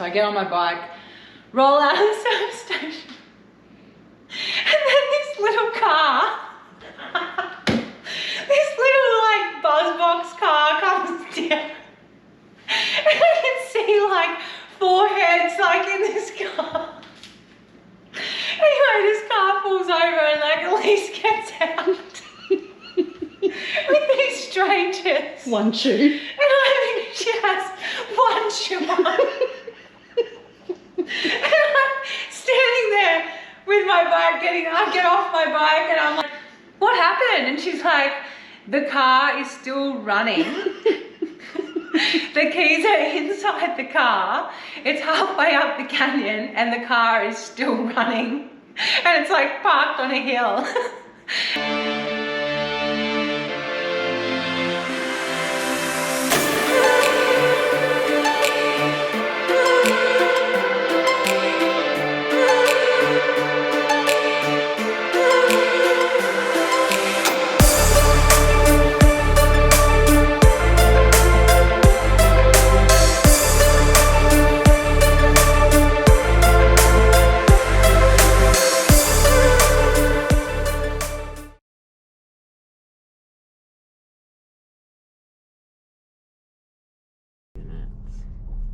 So I get on my bike, roll out of the service station, and then this little car, this little like buzz box car comes down, and I can see like 4 heads like in this car. Anyway, this car pulls over and like Elise gets out with these strangers. One shoe. And I think she has one shoe on. And I'm standing there with my bike, I get off my bike and I'm like, what happened? And she's like, the car is still running. The keys are inside the car. It's halfway up the canyon and the car is still running. And it's like parked on a hill.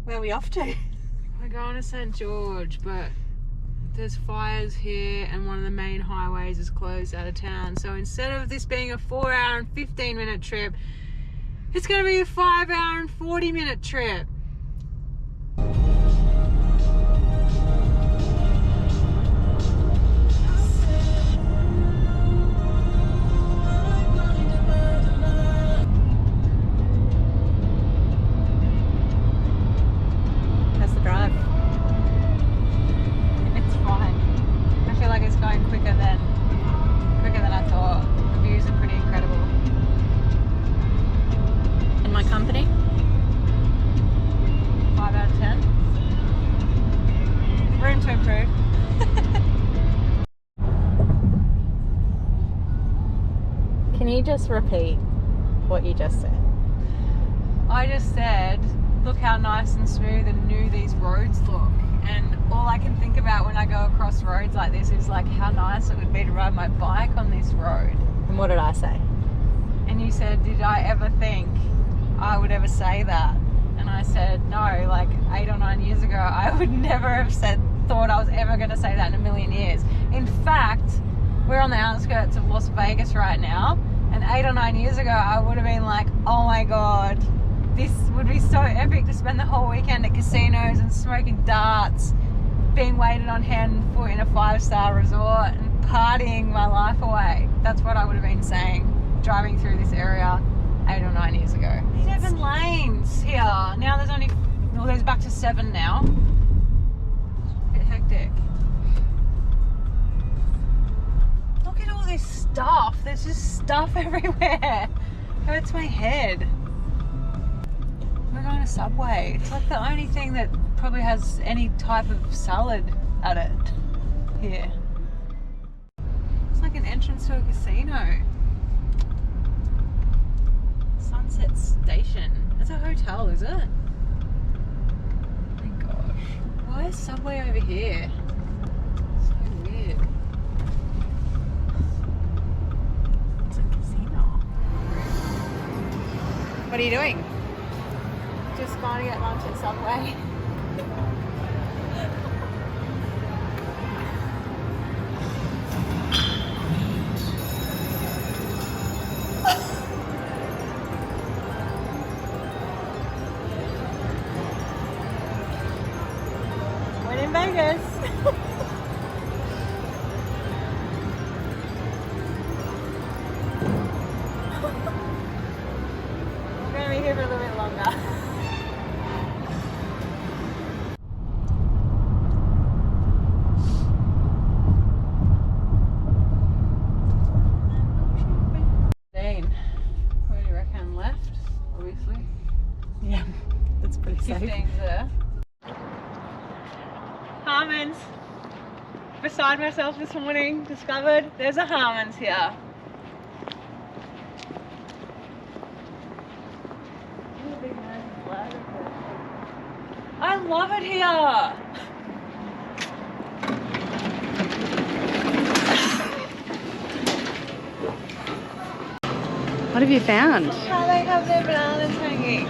Where are we off to? We're going to Stgeorge, but there's fires here and one of the main highways is closed out of town. So instead of this being a 4-hour and 15-minute trip, it's going to be a 5-hour and 40-minute trip. Quicker than I thought. The views are pretty incredible. In my company? 5 out of 10. Room to improve. Can you just repeat what you just said? I just said, look how nice and smooth and new these roads look. And all I can think about when I go across roads like this is like how nice it would be to ride my bike on this road. And what did I say? And you said, did I ever think I would ever say that? And I said, no, like 8 or 9 years ago, I would never have thought I was ever going to say that in a million years. In fact, we're on the outskirts of Las Vegas right now. And 8 or 9 years ago, I would have been like, oh my God, this would be so epic to spend the whole weekend at casinos and smoking darts, being waited on hand and foot in a 5-star resort and partying my life away. That's what I would have been saying driving through this area 8 or 9 years ago. 7 lanes here. Now there's only, well, there's back to 7 now. A bit hectic. Look at all this stuff. There's just stuff everywhere. Hurts my head. We're going to Subway. It's like the only thing that probably has any type of salad at it here. It's like an entrance to a casino. Sunset Station. It's a hotel, is it? Oh my gosh. Why is Subway over here? So weird. It's a casino. What are you doing? Just going to get lunch at Subway. We're in Vegas. We're going to be here for a little bit longer. Where do you reckon? Left, obviously. Yeah, that's pretty safe. 15's there. Harmons. Beside myself this morning, discovered there's a Harmons here. I love it here. What have you found? How they have their bananas hanging.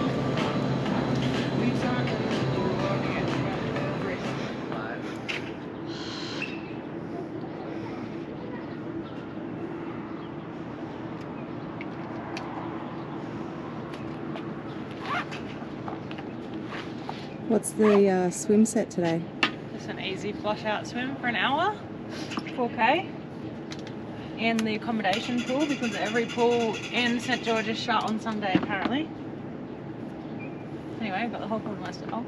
What's the swim set today? Just an easy flush out swim for an hour, 4K, in the accommodation pool because every pool in Stgeorge is shut on Sunday apparently. Anyway, I've got the whole pool to myself.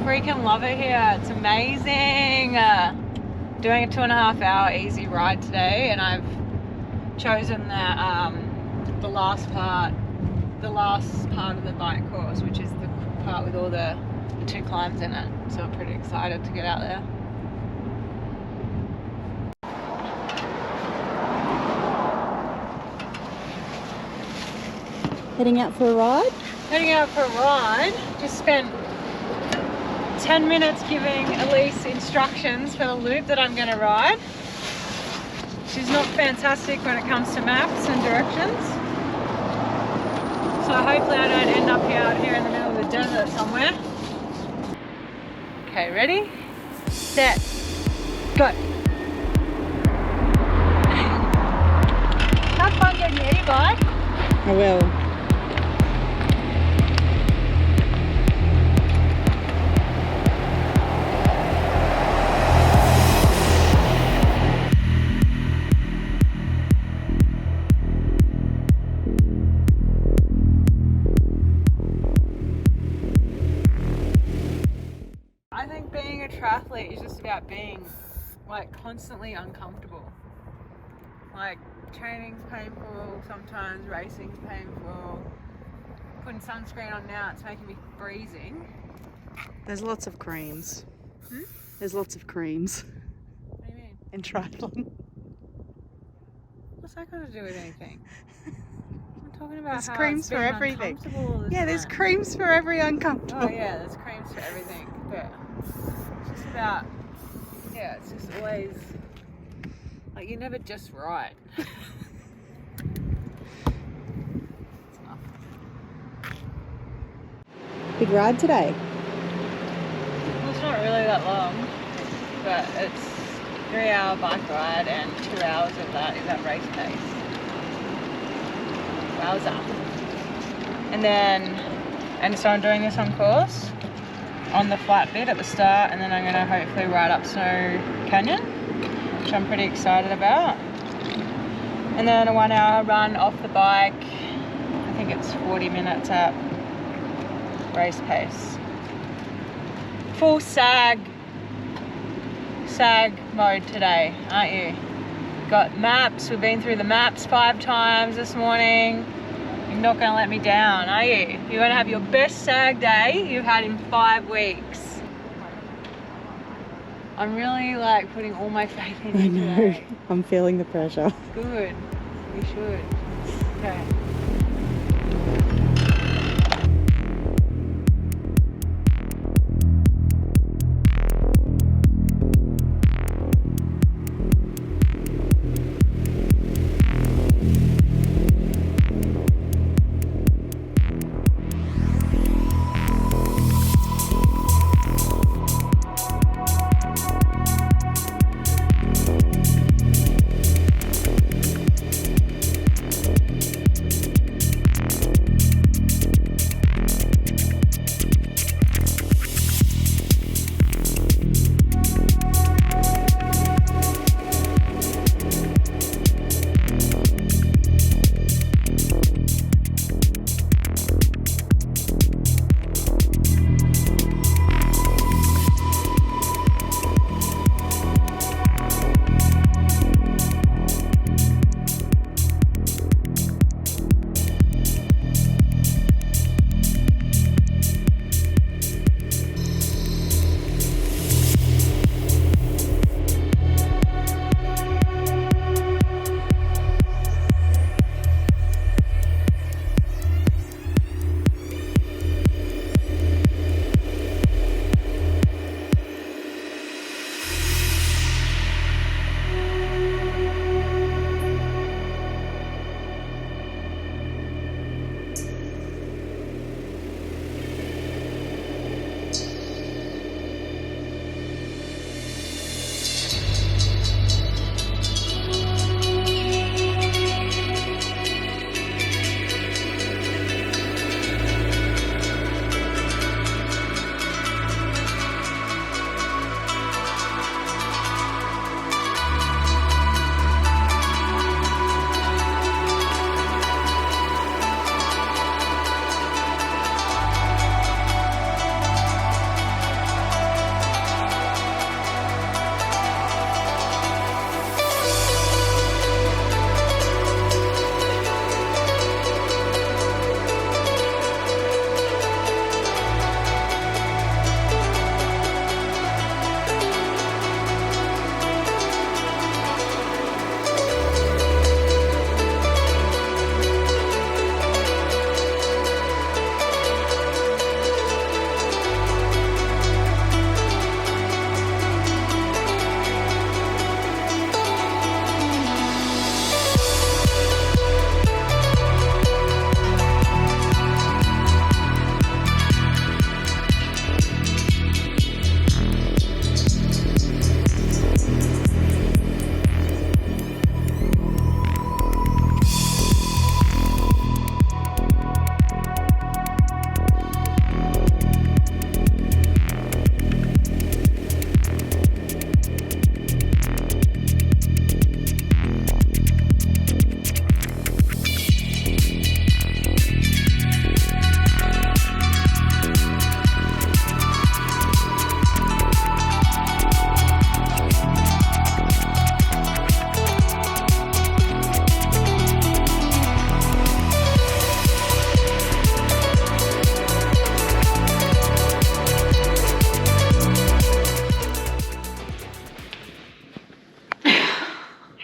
Freaking love it here. It's amazing. Doing a 2.5 hour easy ride today, and I've chosen the last part of the bike course, which is the part with all the 2 climbs in it. So I'm pretty excited to get out there. Heading out for a ride? Heading out for a ride. Just spent 10 minutes giving Elise instructions for the loop that I'm going to ride. She's not fantastic when it comes to maps and directions. So hopefully I don't end up out here in the middle of the desert somewhere. Okay, ready? Set. Go. Have fun getting your e-bike. I will. Triathlete is just about being like constantly uncomfortable. Like training's painful, sometimes racing's painful. Putting sunscreen on now, it's making me freezing. There's lots of creams. There's lots of creams. What do you mean? In triathlon. What's that got to do with anything? I'm talking about there's how creams it's for being everything. uncomfortable all the Yeah, there's time. creams for every uncomfortable. Oh yeah, there's creams for everything. But it's just about, yeah, it's just always, like you're never just right. It's enough. Big ride today. Well, it's not really that long, but it's a 3-hour bike ride and 2 hours of that is at race pace. Wowza. And so I'm doing this on course, on the flat bit at the start, and then I'm going to hopefully ride up Snow Canyon, which I'm pretty excited about. And then a 1 hour run off the bike. I think it's 40 minutes at race pace. Full sag mode today, aren't you? Got maps. We've been through the maps 5 times this morning. You're not going to let me down, are you? You're going to have your best sag day you've had in 5 weeks. I'm really like putting all my faith in you. I know. Today. I'm feeling the pressure. Good. You should. Okay.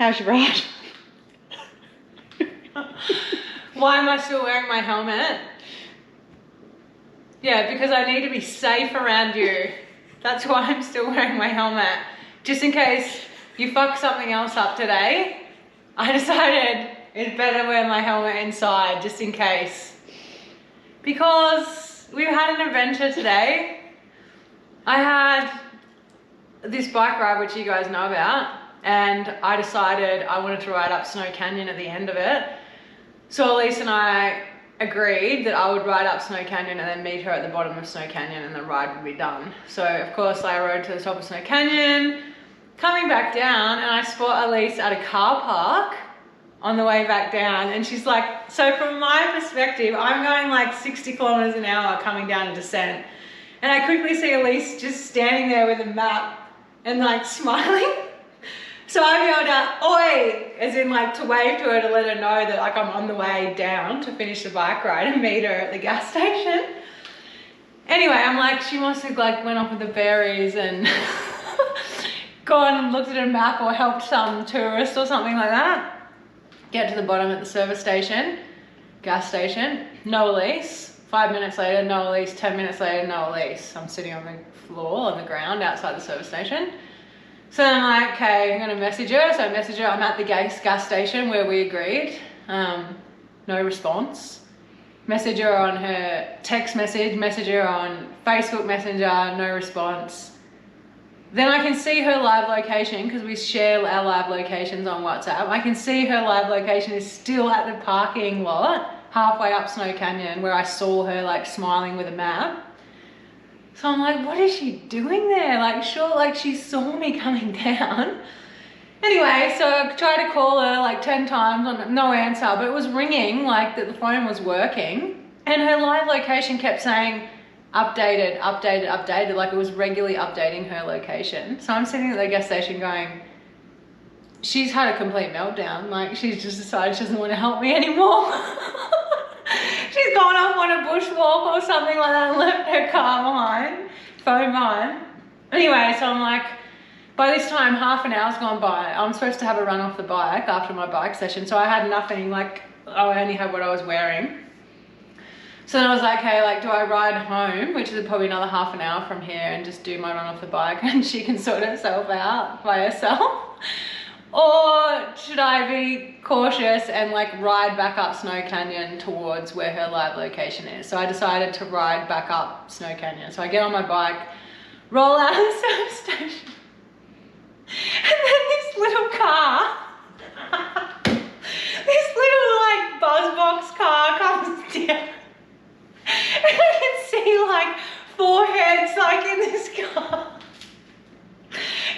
How's your ride? Why am I still wearing my helmet? Yeah, because I need to be safe around you. That's why I'm still wearing my helmet. Just in case you fuck something else up today, I decided it's better to wear my helmet inside, just in case. Because we've had an adventure today. I had this bike ride, which you guys know about, and I decided I wanted to ride up Snow Canyon at the end of it. So Elise and I agreed that I would ride up Snow Canyon and then meet her at the bottom of Snow Canyon and the ride would be done. So of course I rode to the top of Snow Canyon, coming back down, and I spot Elise at a car park on the way back down, and she's like, so from my perspective, I'm going like 60 kilometers an hour coming down a descent, and I quickly see Elise just standing there with a map and like smiling. So I yelled out, oi, as in like to wave to her to let her know that like I'm on the way down to finish the bike ride and meet her at the gas station. Anyway, I'm like, she must have like went off with the berries and gone and looked at a map or helped some tourist or something like that. Get to the bottom at the service station, gas station, no Elise. 5 minutes later, no Elise. 10 minutes later, no Elise. I'm sitting on the floor, on the ground outside the service station. So then I'm like, okay, I'm gonna message her. So I message her, I'm at the gas station where we agreed. No response. Message her on her text message her on Facebook Messenger, no response. Then I can see her live location because we share our live locations on WhatsApp. I can see her live location is still at the parking lot, halfway up Snow Canyon, where I saw her like smiling with a map. So I'm like, what is she doing there? Like, sure, like she saw me coming down. Anyway, so I tried to call her like 10 times, no answer, but it was ringing, like that the phone was working. And her live location kept saying, updated, updated, updated, like it was regularly updating her location. So I'm sitting at the gas station going, she's had a complete meltdown. Like she's just decided she doesn't want to help me anymore. She's gone off on a bushwalk or something like that and left her car behind, phone behind. Anyway, so I'm like, by this time, half an hour's gone by. I'm supposed to have a run off the bike after my bike session. So I had nothing, like I only had what I was wearing. So then I was like, okay, like do I ride home, which is probably another half an hour from here, and just do my run off the bike and she can sort herself out by herself? Or should I be cautious and like ride back up Snow Canyon towards where her live location is? So I decided to ride back up Snow Canyon. So I get on my bike, roll out of the service station, and then this little car, this little like BuzzBox car comes down. And I can see like 4 heads like in this car.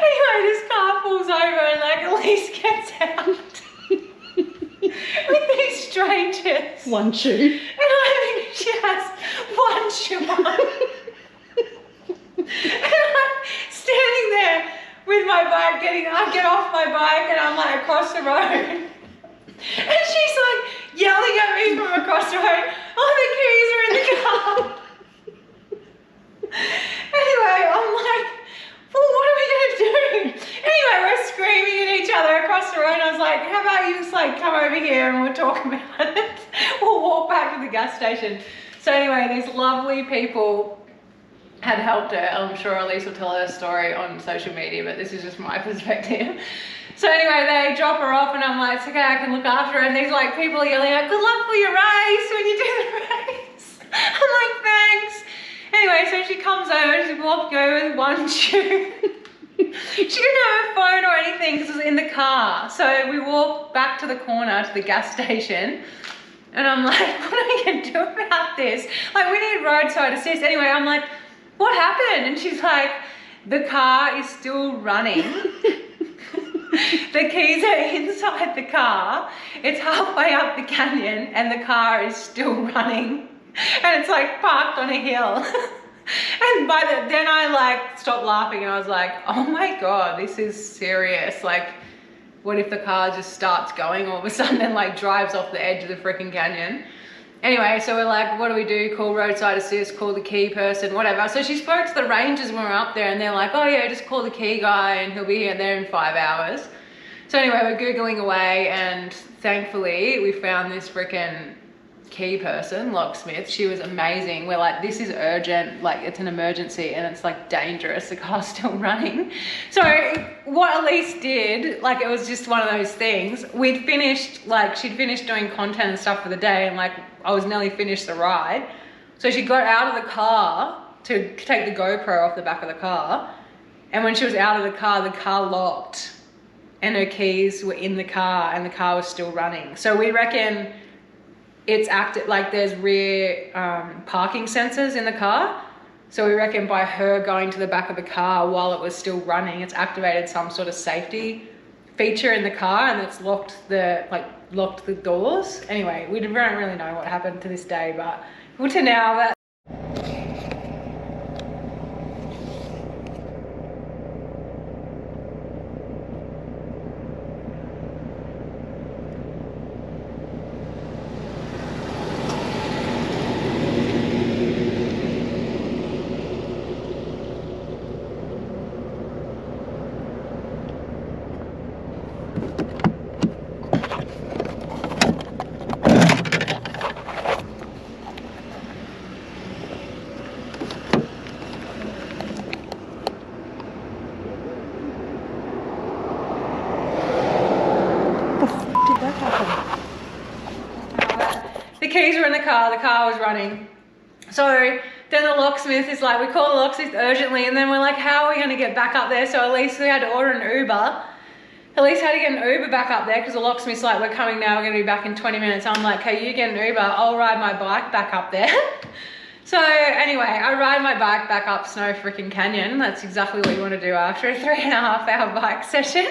Anyway, this car pulls over and like Elise gets out with these strangers. One shoe. And I think she has one shoe on. And I'm standing there with my bike, I get off my bike and I'm like across the road. And she's like yelling at me from across the road, oh, the keys are in the car. Anyway, I'm like, well, what are we gonna do? Anyway, we're screaming at each other across the road. I was like, how about you just like come over here and we'll talk about it. We'll walk back to the gas station. So anyway, these lovely people had helped her. I'm sure Elise will tell her story on social media, but this is just my perspective. So anyway, they drop her off and I'm like, it's okay, I can look after her. And these like people are yelling out, good luck for your race when you do the race. I'm like, thanks. Anyway, so she comes over, she walked over with one shoe. She didn't have a phone or anything because it was in the car. So we walked back to the corner to the gas station and I'm like, what are we gonna do about this? Like we need roadside assist. Anyway, I'm like, what happened? And she's like, the car is still running. The keys are inside the car. It's halfway up the canyon and the car is still running. And it's like parked on a hill. And then I like stopped laughing and I was like, oh my God, this is serious. Like, what if the car just starts going all of a sudden and like drives off the edge of the freaking canyon? Anyway, so we're like, what do we do? Call roadside assist, call the key person, whatever. So she spoke to the rangers when we were up there and they're like, oh yeah, just call the key guy and he'll be there in 5 hours. So anyway, we're Googling away, and thankfully we found this freaking key person, locksmith. She was amazing. We're like, this is urgent, like it's an emergency and it's like dangerous, the car's still running. So what Elise did, like it was just one of those things, we'd finished, like she'd finished doing content and stuff for the day, and like I was nearly finished the ride. So she got out of the car to take the GoPro off the back of the car, and when she was out of the car locked and her keys were in the car and the car was still running. So we reckon it's active, like there's rear parking sensors in the car. So we reckon by her going to the back of the car while it was still running, it's activated some sort of safety feature in the car, and it's locked the doors. Anyway, we don't really know what happened to this day, but good to now that the keys were in the car was running. So then the locksmith is like, we call the locksmith urgently, and then we're like, how are we going to get back up there? So at least we had to order an Uber. At least had to get an Uber back up there because the locksmith's like, we're coming now, we're going to be back in 20 minutes. I'm like, hey, you get an Uber, I'll ride my bike back up there. So anyway, I ride my bike back up Snow freaking Canyon. That's exactly what you want to do after a 3.5 hour bike session.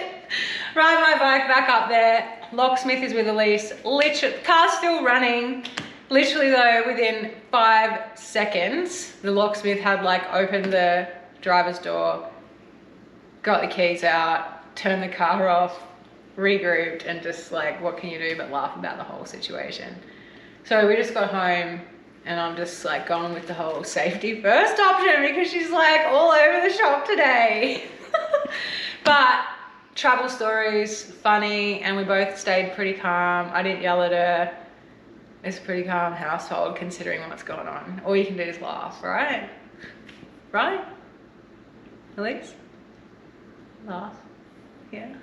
Ride my bike back up there. Locksmith is with Elise. Literally, car's still running. Literally though, within 5 seconds, the locksmith had like opened the driver's door, got the keys out, turned the car off, regrouped, and just like, what can you do but laugh about the whole situation? So we just got home, and I'm just like going with the whole safety first option because she's like all over the shop today. But travel stories, funny, and we both stayed pretty calm. I didn't yell at her. It's a pretty calm household considering what's going on. All you can do is laugh, right? Right? Elise? Laugh. Yeah.